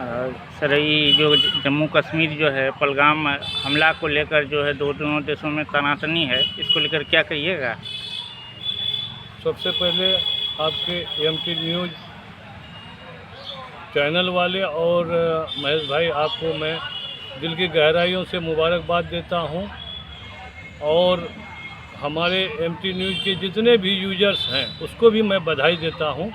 Sir ये जो जम्मू कश्मीर जो है पहलगाम हमला को लेकर जो है दोनों देशों में तनातनी है, इसको लेकर क्या कहिएगा? सबसे पहले आपके एमटी न्यूज़ चैनल वाले और महेश भाई, आपको मैं दिल की गहराइयों से मुबारकबाद देता हूं, और हमारे एमटी न्यूज़ के जितने भी यूजर्स हैं उसको भी मैं बधाई देता हूं।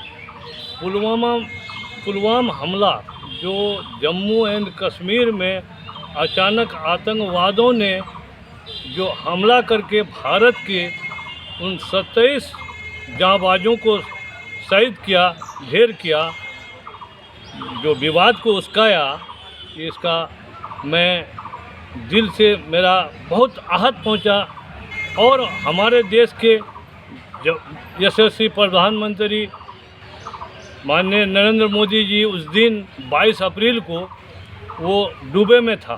पुलवामा हमला जो जम्मू एंड कश्मीर में अचानक आतंकवादियों ने जो हमला करके भारत के उन 27 जांबाजों को शहीद किया, ढेर किया, जो विवाद को उस्काया, इसका मैं दिल से मेरा बहुत आहत पहुंचा। और हमारे देश के यशस्वी प्रधानमंत्री माननीय नरेंद्र मोदी जी उस दिन 22 अप्रैल को वो दुबई में था,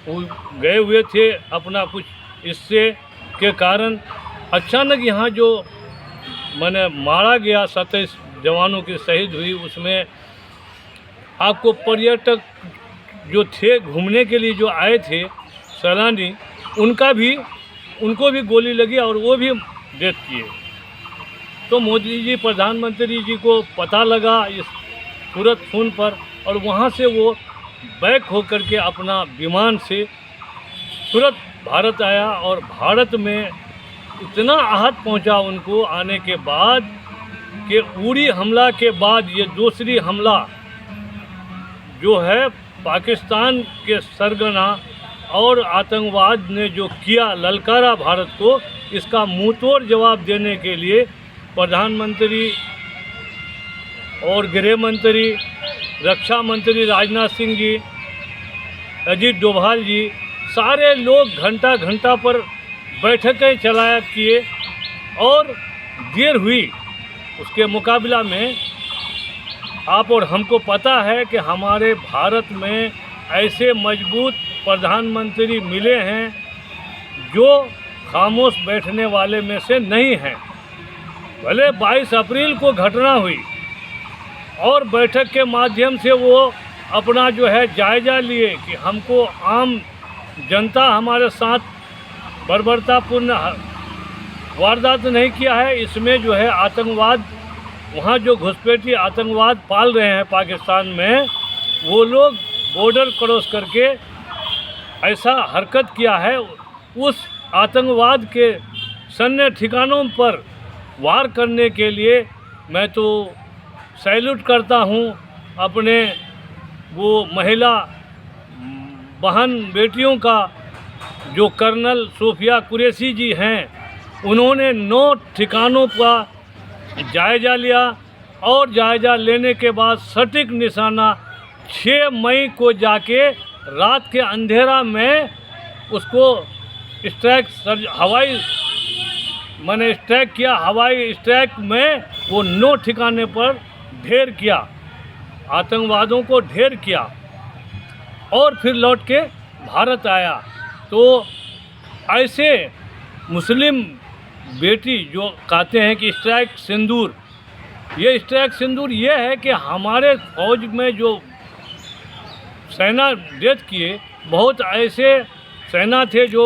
वो गए हुए थे अपना कुछ इससे के कारण। अचानक यहाँ जो मैंने मारा गया, 27 जवानों की शहीद हुई, उसमें आपको पर्यटक जो थे घूमने के लिए जो आए थे सैलानी, उनको भी गोली लगी और वो भी डेथ किए। तो मोदी जी प्रधानमंत्री जी को पता लगा इस तुरंत फ़ोन पर, और वहाँ से वो बैक होकर के अपना विमान से तुरंत भारत आया। और भारत में इतना आहत पहुँचा उनको आने के बाद कि उरी हमला के बाद ये दूसरी हमला जो है पाकिस्तान के सरगना और आतंकवाद ने जो किया, ललकारा भारत को, इसका मुंहतोड़ जवाब देने के लिए प्रधानमंत्री और गृह मंत्री, रक्षा मंत्री राजनाथ सिंह जी, अजीत डोभाल जी, सारे लोग घंटा पर बैठकें चलाया किए, और देर हुई उसके मुकाबला में आप और हमको पता है कि हमारे भारत में ऐसे मजबूत प्रधानमंत्री मिले हैं जो खामोश बैठने वाले में से नहीं हैं। भले 22 अप्रैल को घटना हुई और बैठक के माध्यम से वो अपना जो है जायज़ा लिए कि हमको आम जनता हमारे साथ बर्बरतापूर्ण वारदात नहीं किया है, इसमें जो है आतंकवाद, वहाँ जो घुसपैठी आतंकवाद पाल रहे हैं पाकिस्तान में, वो लोग बॉर्डर क्रॉस करके ऐसा हरकत किया है। उस आतंकवाद के सन्य ठिकानों पर वार करने के लिए मैं तो सैल्यूट करता हूँ अपने वो महिला बहन बेटियों का, जो कर्नल सोफिया कुरैशी जी हैं। उन्होंने 9 ठिकानों का जायज़ा लिया, और जायज़ा लेने के बाद सटीक निशाना 6 मई को जाके रात के अंधेरा में उसको स्ट्राइक किया। हवाई स्ट्राइक में वो 9 ठिकाने पर ढेर किया, आतंकवादियों को ढेर किया, और फिर लौट के भारत आया। तो ऐसे मुस्लिम बेटी जो कहते हैं कि स्ट्राइक सिंदूर, ये स्ट्राइक सिंदूर ये है कि हमारे फौज में जो सेना डेथ किए, बहुत ऐसे सेना थे जो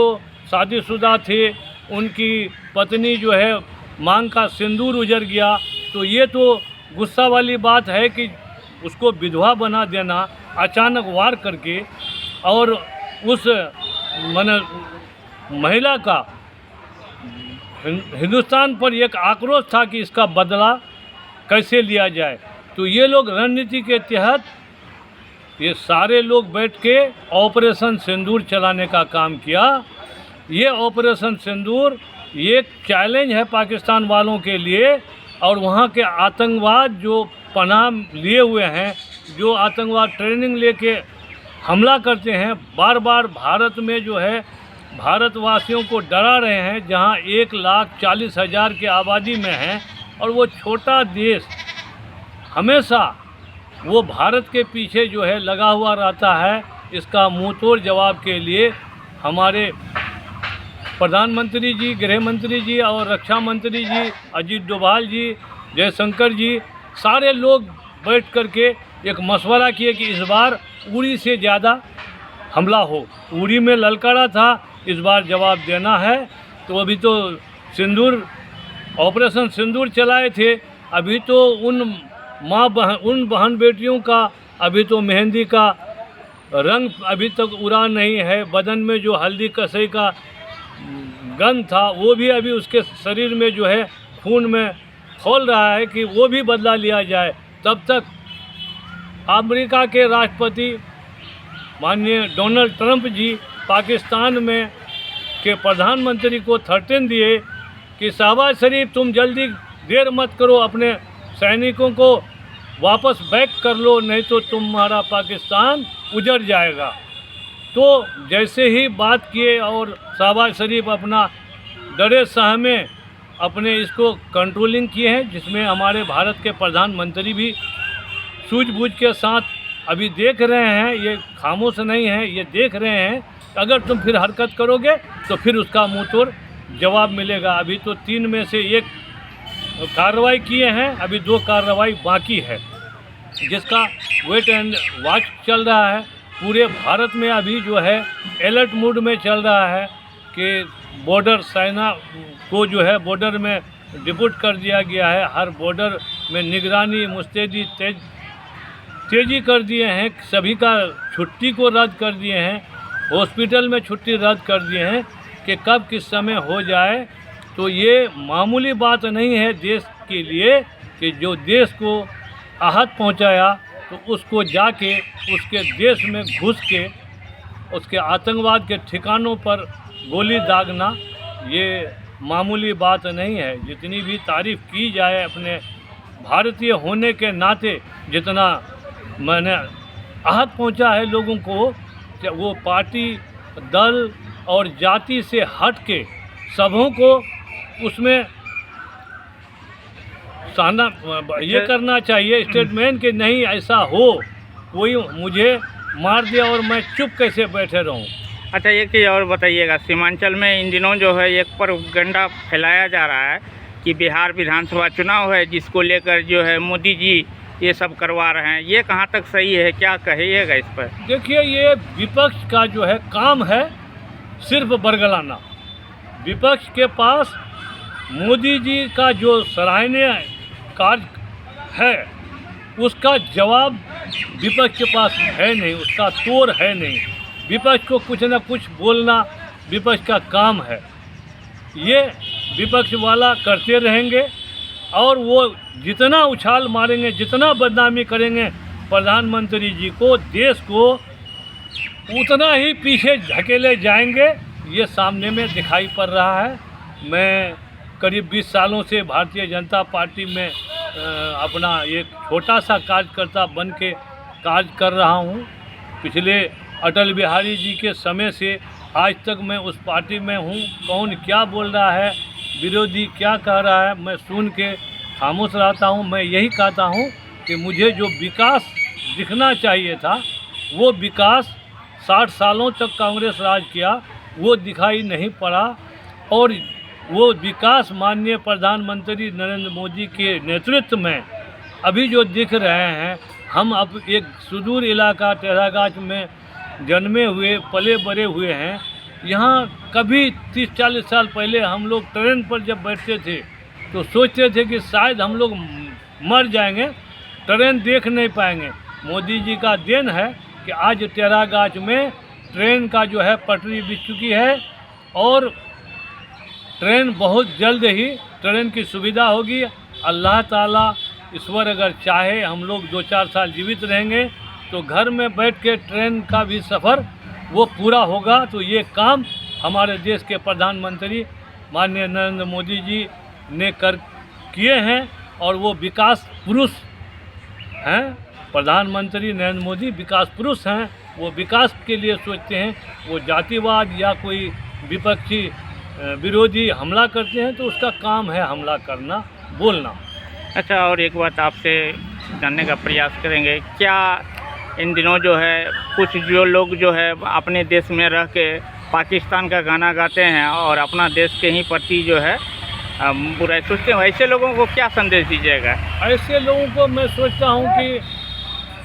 शादीशुदा थे, उनकी पत्नी जो है मांग का सिंदूर उजड़ गया। तो ये तो गुस्सा वाली बात है कि उसको विधवा बना देना अचानक वार करके, और उस महिला का हिंदुस्तान पर एक आक्रोश था कि इसका बदला कैसे लिया जाए। तो ये लोग रणनीति के तहत ये सारे लोग बैठ के ऑपरेशन सिंदूर चलाने का काम किया। ये ऑपरेशन सिंदूर एक चैलेंज है पाकिस्तान वालों के लिए, और वहाँ के आतंकवाद जो पनाह लिए हुए हैं, जो आतंकवाद ट्रेनिंग लेके हमला करते हैं, बार बार भारत में जो है भारतवासियों को डरा रहे हैं, जहाँ 1,40,000 की आबादी में है, और वो छोटा देश हमेशा वो भारत के पीछे जो है लगा हुआ रहता है। इसका मुंहतोड़ जवाब के लिए हमारे प्रधानमंत्री जी, गृह मंत्री जी और रक्षा मंत्री जी, अजीत डोभाल जी, जयशंकर जी, सारे लोग बैठ कर के एक मशवरा किए कि इस बार उड़ी से ज़्यादा हमला हो। उड़ी में ललकारा था, इस बार जवाब देना है। तो अभी तो सिंदूर, ऑपरेशन सिंदूर चलाए थे, अभी तो उन बहन बेटियों का अभी तो मेहंदी का रंग अभी तक उड़ा नहीं है। बदन में जो हल्दी कसई का गंध था वो भी अभी उसके शरीर में जो है खून में खोल रहा है कि वो भी बदला लिया जाए। तब तक अमेरिका के राष्ट्रपति माननीय डोनाल्ड ट्रंप जी पाकिस्तान में के प्रधानमंत्री को थर्टेन दिए कि शहबाज शरीफ तुम जल्दी देर मत करो, अपने सैनिकों को वापस बैक कर लो, नहीं तो तुम्हारा पाकिस्तान उजड़ जाएगा। तो जैसे ही बात किए और शहबाज शरीफ अपना डरे सहमे अपने इसको कंट्रोलिंग किए हैं, जिसमें हमारे भारत के प्रधानमंत्री भी सूझबूझ के साथ अभी देख रहे हैं, ये खामोश नहीं है, ये देख रहे हैं। अगर तुम फिर हरकत करोगे तो फिर उसका मुंह तोड़ जवाब मिलेगा। अभी तो 3 में से 1 कार्रवाई किए हैं, अभी 2 कार्रवाई बाकी है, जिसका वेट एंड वॉच चल रहा है। पूरे भारत में अभी जो है अलर्ट मूड में चल रहा है कि बॉर्डर सेना को जो है बॉर्डर में डिप्यूट कर दिया गया है। हर बॉर्डर में निगरानी मुस्तैदी तेजी कर दिए हैं। सभी का छुट्टी को रद्द कर दिए हैं, हॉस्पिटल में छुट्टी रद्द कर दिए हैं कि कब किस समय हो जाए। तो ये मामूली बात नहीं है देश के लिए कि जो देश को आहत पहुंचाया तो उसको जाके उसके देश में घुस के उसके आतंकवाद के ठिकानों पर गोली दागना ये मामूली बात नहीं है। जितनी भी तारीफ़ की जाए अपने भारतीय होने के नाते, जितना मैंने आहत पहुंचा है लोगों को, वो पार्टी दल और जाति से हट के सबों को उसमें सहना ये करना चाहिए स्टेटमेंट कि नहीं ऐसा हो, कोई मुझे मार दिया और मैं चुप कैसे बैठे रहूं। अच्छा, एक चीज़ और बताइएगा, सीमांचल में इन दिनों जो है एक प्रोपेगेंडा फैलाया जा रहा है कि बिहार विधानसभा चुनाव है, जिसको लेकर जो है मोदी जी ये सब करवा रहे हैं, ये कहाँ तक सही है, क्या कहिएगा इस पर? देखिए, ये विपक्ष का जो है काम है सिर्फ बरगलाना। विपक्ष के पास मोदी जी का जो सराहनीय कार्य है उसका जवाब विपक्ष के पास है नहीं, उसका तोड़ है नहीं। विपक्ष को कुछ न कुछ बोलना विपक्ष का काम है, ये विपक्ष वाला करते रहेंगे। और वो जितना उछाल मारेंगे, जितना बदनामी करेंगे प्रधानमंत्री जी को, देश को, उतना ही पीछे धकेले जाएंगे। ये सामने में दिखाई पड़ रहा है। मैं करीब 20 सालों से भारतीय जनता पार्टी में अपना एक छोटा सा कार्यकर्ता बन के कार्य कर रहा हूँ। पिछले अटल बिहारी जी के समय से आज तक मैं उस पार्टी में हूँ। कौन क्या बोल रहा है, विरोधी क्या कह रहा है, मैं सुन के खामोश रहता हूँ। मैं यही कहता हूँ कि मुझे जो विकास दिखना चाहिए था, वो विकास 60 सालों तक कांग्रेस राज किया, वो दिखाई नहीं पड़ा। और वो विकास माननीय प्रधानमंत्री नरेंद्र मोदी के नेतृत्व में अभी जो दिख रहे हैं, हम अब एक सुदूर इलाका टेरागाछ में जन्मे हुए पले बड़े हुए हैं। यहाँ कभी 30-40 साल पहले हम लोग ट्रेन पर जब बैठते थे तो सोचते थे कि शायद हम लोग मर जाएंगे, ट्रेन देख नहीं पाएंगे। मोदी जी का देन है कि आज टेरागाछ में ट्रेन का जो है पटरी बिछ चुकी है और ट्रेन बहुत जल्द ही ट्रेन की सुविधा होगी। अल्लाह ताला ईश्वर अगर चाहे हम लोग 2-4 साल जीवित रहेंगे तो घर में बैठ के ट्रेन का भी सफ़र वो पूरा होगा। तो ये काम हमारे देश के प्रधानमंत्री माननीय नरेंद्र मोदी जी ने किए हैं और वो विकास पुरुष हैं। प्रधानमंत्री नरेंद्र मोदी विकास पुरुष हैं, वो विकास के लिए सोचते हैं। वो जातिवाद या कोई विपक्षी विरोधी हमला करते हैं तो उसका काम है हमला करना, बोलना। अच्छा, और एक बात आपसे जानने का प्रयास करेंगे, क्या इन दिनों जो है कुछ जो लोग जो है अपने देश में रह के पाकिस्तान का गाना गाते हैं और अपना देश के ही प्रति जो है बुराई सोचते हैं, ऐसे लोगों को क्या संदेश दीजिएगा? ऐसे लोगों को मैं सोचता हूँ कि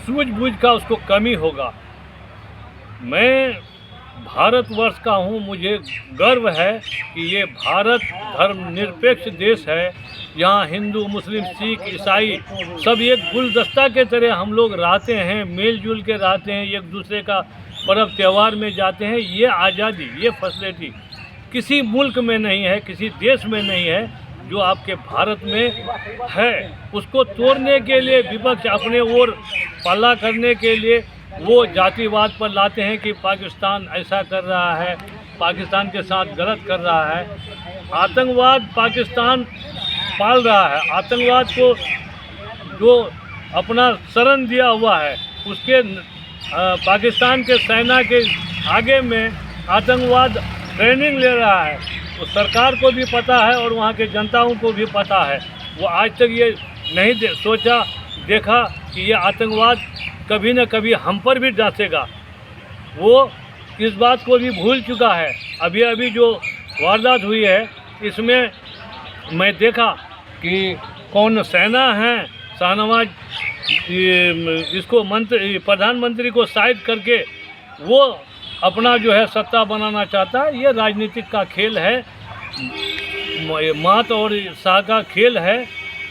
सूझबूझ का उसको कमी होगा। मैं भारतवर्ष का हूँ, मुझे गर्व है कि ये भारत धर्मनिरपेक्ष देश है। यहाँ हिंदू, मुस्लिम, सिख, ईसाई सब एक गुलदस्ता के तरह हम लोग रहते हैं, मिलजुल के रहते हैं, एक दूसरे का पर्व त्यौहार में जाते हैं। ये आज़ादी, ये फैसिलिटी किसी मुल्क में नहीं है, किसी देश में नहीं है जो आपके भारत में है। उसको तोड़ने के लिए विपक्ष अपने ओर पल्ला करने के लिए वो जातिवाद पर लाते हैं कि पाकिस्तान ऐसा कर रहा है, पाकिस्तान के साथ गलत कर रहा है। आतंकवाद पाकिस्तान पाल रहा है। आतंकवाद को जो अपना शरण दिया हुआ है, उसके पाकिस्तान के सेना के आगे में आतंकवाद ट्रेनिंग ले रहा है। तो सरकार को भी पता है और वहाँ के जनताओं को भी पता है। वो आज तक ये नहीं देखा कि ये आतंकवाद कभी न कभी हम पर भी डांसेगा। वो इस बात को भी भूल चुका है। अभी जो वारदात हुई है, इसमें मैं देखा कि कौन सेना है, शाहनवाज इसको प्रधानमंत्री को साइड करके वो अपना जो है सत्ता बनाना चाहता है। ये राजनीतिक का खेल है, मात और शाह का खेल है।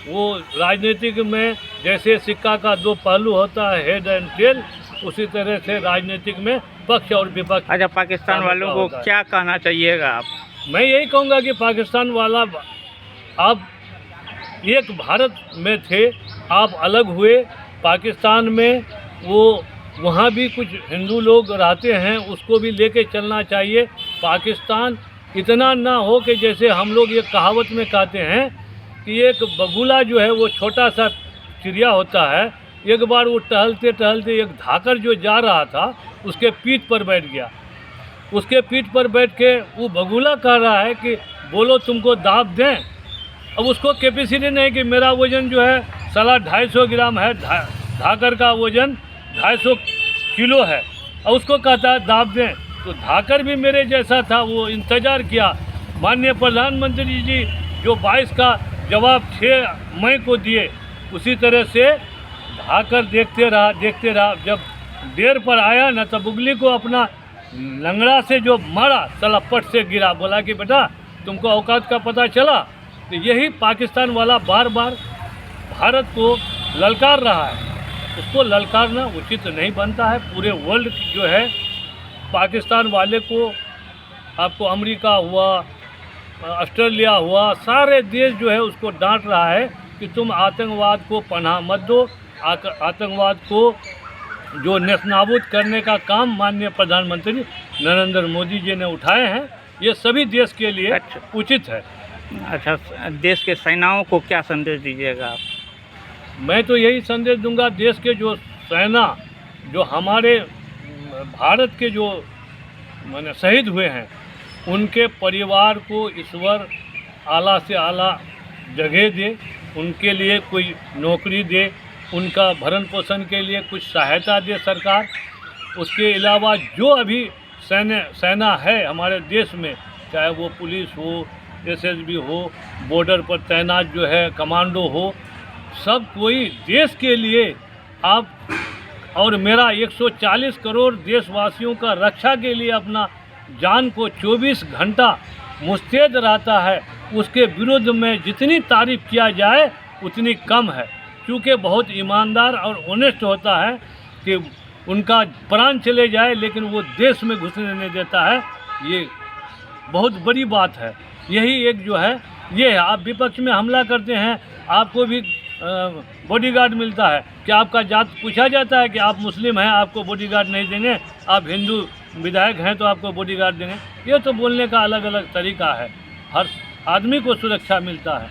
वो राजनीतिक में जैसे सिक्का का दो पहलू होता है, हेड एंड टेल, उसी तरह से राजनीतिक में पक्ष और विपक्ष। अच्छा, पाकिस्तान वालों को क्या कहना चाहिएगा आप? मैं यही कहूँगा कि पाकिस्तान वाला, आप एक भारत में थे, आप अलग हुए। पाकिस्तान में वो वहाँ भी कुछ हिंदू लोग रहते हैं, उसको भी लेके चलना चाहिए। पाकिस्तान इतना ना हो कि जैसे हम लोग ये कहावत में कहते हैं कि एक बगुला जो है वो छोटा सा चिड़िया होता है। एक बार वो टहलते टहलते एक धाकर जो जा रहा था उसके पीठ पर बैठ गया। उसके पीठ पर बैठ के वो बगुला कह रहा है कि बोलो तुमको दाब दें। अब उसको कैपेसिटी नहीं कि मेरा वज़न जो है 250 ग्राम है, धाकर का वज़न 250 किलो है, और उसको कहता है दाब दें। तो धाकर भी मेरे जैसा था, वो इंतज़ार किया। माननीय प्रधानमंत्री जी जो 22 का जवाब 6 मई को दिए, उसी तरह से धाकर देखते रहा। जब देर पर आया ना, तब बुगली को अपना लंगड़ा से जो मारा, साला पट से गिरा। बोला कि बेटा तुमको औकात का पता चला। तो यही पाकिस्तान वाला बार बार भारत को ललकार रहा है। उसको ललकारना उचित नहीं बनता है। पूरे वर्ल्ड जो है पाकिस्तान वाले को, आपको अमेरिका हुआ, ऑस्ट्रेलिया हुआ, सारे देश जो है उसको डांट रहा है कि तुम आतंकवाद को पनाह मत दो। आतंकवाद को जो नेस्तनाबूद करने का काम माननीय प्रधानमंत्री नरेंद्र मोदी जी ने उठाए हैं, ये सभी देश के लिए उचित है। अच्छा, देश के सेनाओं को क्या संदेश दीजिएगा आप? मैं तो यही संदेश दूंगा, देश के जो सेना, जो हमारे भारत के जो माने शहीद हुए हैं, उनके परिवार को ईश्वर आला से आला जगह दे, उनके लिए कोई नौकरी दे, उनका भरण पोषण के लिए कुछ सहायता दे सरकार। उसके अलावा जो अभी सेना है हमारे देश में, चाहे वो पुलिस हो, एसएसबी हो, बॉर्डर पर तैनात जो है कमांडो हो, सब कोई देश के लिए आप और मेरा 140 करोड़ देशवासियों का रक्षा के लिए अपना जान को 24 घंटा मुस्तैद रहता है। उसके विरुद्ध में जितनी तारीफ किया जाए उतनी कम है, क्योंकि बहुत ईमानदार और ऑनेस्ट होता है कि उनका प्राण चले जाए लेकिन वो देश में घुसने नहीं देता है। ये बहुत बड़ी बात है। यही एक जो है ये है। आप विपक्ष में हमला करते हैं, आपको भी बॉडीगार्ड मिलता है। क्या आपका जात पूछा जाता है कि आप मुस्लिम हैं आपको बॉडीगार्ड नहीं देंगे, आप हिंदू विधायक हैं तो आपको बॉडीगार्ड देंगे? ये तो बोलने का अलग अलग तरीका है। हर आदमी को सुरक्षा मिलता है।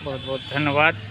बहुत बहुत धन्यवाद।